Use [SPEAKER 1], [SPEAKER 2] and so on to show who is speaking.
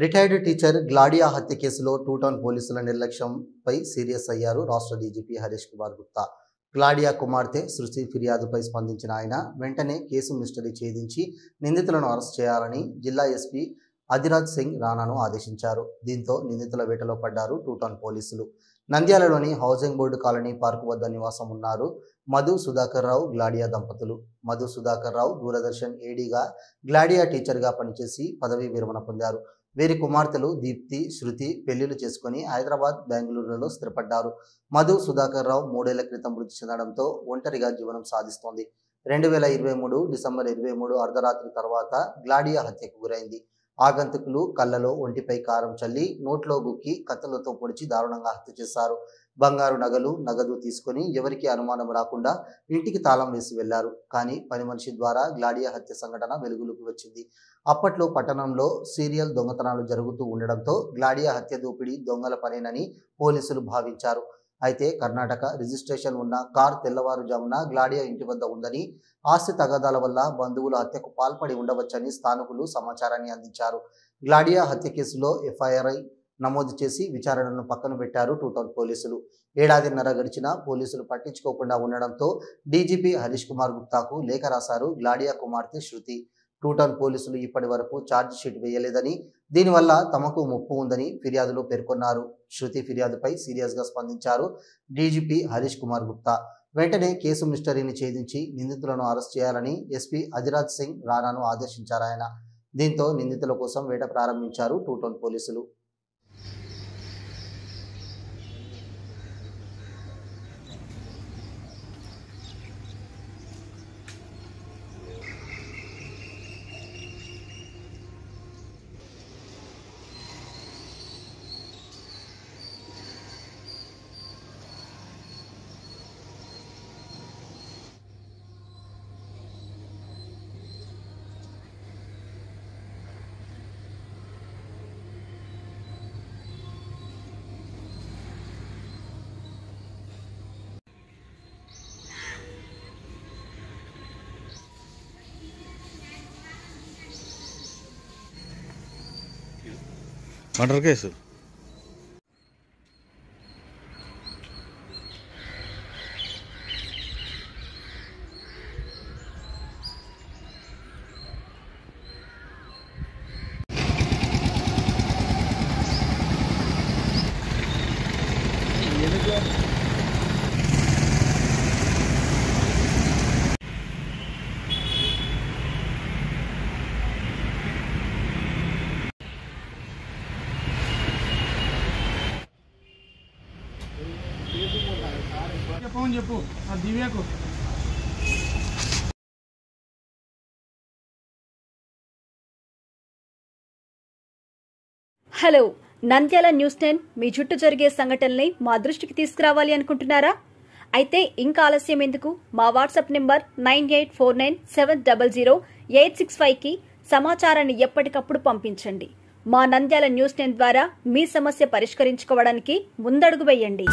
[SPEAKER 1] Retired teacher గ్లాడియా హత్య కేసులో two town పోలీసుల నిర్లక్ష్యంపై సీరియస్ అయ్యారు రాష్ట్ర డీజీపీ హరీష్ కుమార్ గుప్తా. గ్లాడియా కుమార్తె సృష్టి ఫిర్యాదుపై స్పందించిన ఆయన వెంటనే కేసు మిస్టరీ ఛేదించి నిందితులను అరెస్ట్ చేయాలని జిల్లా ఎస్పీ అధిరాజ్ సింగ్ రాణాను ఆదేశించారు. దీంతో నిందితుల వేటలో పడ్డారు టూ టౌన్ పోలీసులు. నంద్యాలలోని హౌసింగ్ బోర్డు కాలనీ పార్కు వద్ద నివాసం ఉన్నారు మధు సుధాకర్ రావు గ్లాడియా దంపతులు. మధు సుధాకర్ రావు దూరదర్శన్ ఏడీగా, గ్లాడియా టీచర్గా పనిచేసి పదవీ విరమణ పొందారు. వీరి కుమార్తెలు దీప్తి, శృతి పెళ్లిళ్లు చేసుకుని హైదరాబాద్, బెంగళూరులో స్థిరపడ్డారు. మధు సుధాకర్ రావు 3 ఏళ్ల క్రితం మృతి చెందడంతో ఒంటరిగా జీవనం సాగిస్తోంది. 2023 డిసెంబర్ 23 అర్ధరాత్రి తర్వాత గ్లాడియా హత్యకు గురైంది. ఆగంతకులు కళ్ళలో, ఒంటిపై కారం చల్లి నోట్లో గుక్కి కత్తులతో పొడిచి దారుణంగా హత్య చేశారు. బంగారు నగలు, నగదు తీసుకుని ఎవరికీ అనుమానం రాకుండా ఇంటికి తాళం వేసి వెళ్లారు. కానీ పని మనిషి ద్వారా గ్లాడియా హత్య సంఘటన వెలుగులోకి వచ్చింది. అప్పట్లో పట్టణంలో సీరియల్ దొంగతనాలు జరుగుతూ ఉండడంతో గ్లాడియా హత్య దోపిడీ దొంగల పనేనని పోలీసులు భావించారు. అయితే కర్ణాటక రిజిస్ట్రేషన్ ఉన్న కార్ తెల్లవారుజామున గ్లాడియా ఇంటి వద్ద ఉందని, ఆస్తి తగాదాల వల్ల బంధువుల హత్యకు పాల్పడి ఉండవచ్చని స్థానికులు సమాచారాన్ని అందించారు. గ్లాడియా హత్య కేసులో ఎఫ్ఐఆర్ నమోదు చేసి విచారణను పక్కన పెట్టారు టూ టౌన్ పోలీసులు. ఏడాదిన్నర గడిచినా పోలీసులు పట్టించుకోకుండా ఉండడంతో డీజీపీ హరీష్ కుమార్ గుప్తాకు లేఖ రాశారు గ్లాడియా కుమార్తె శృతి. టూ టౌన్ పోలీసులు ఇప్పటి వరకు ఛార్జ్ షీట్ వేయలేదని, దీనివల్ల తమకు ముప్పు ఉందని ఫిర్యాదులో పేర్కొన్నారు. శృతి ఫిర్యాదుపై సీరియస్గా స్పందించారు డీజీపీ హరీష్ కుమార్ గుప్తా. వెంటనే కేసు మిస్టరీని ఛేదించి నిందితులను అరెస్ట్ చేయాలని ఎస్పీ అధిరాజ్ సింగ్ రాణాను ఆదేశించారాయన. దీంతో నిందితుల కోసం వేట ప్రారంభించారు టూ టౌన్ పోలీసులు.
[SPEAKER 2] మర్డర్ కేసు
[SPEAKER 3] చెప్పు దివ్యకు.
[SPEAKER 4] హలో, నంద్యాల న్యూస్ 10 మీ చుట్టూ జరిగే సంఘటనల్ని మా దృష్టికి తీసుకురావాలి అనుకుంటున్నారా? అయితే ఇంకా ఆలస్యం ఎందుకు? మా వాట్సాప్ నెంబర్ 9849700865కి సమాచారాన్ని ఎప్పటికప్పుడు పంపించండి. మా నంద్యాల న్యూస్ 10 ద్వారా మీ సమస్య పరిష్కరించుకోవడానికి ముందడుగు వేయండి.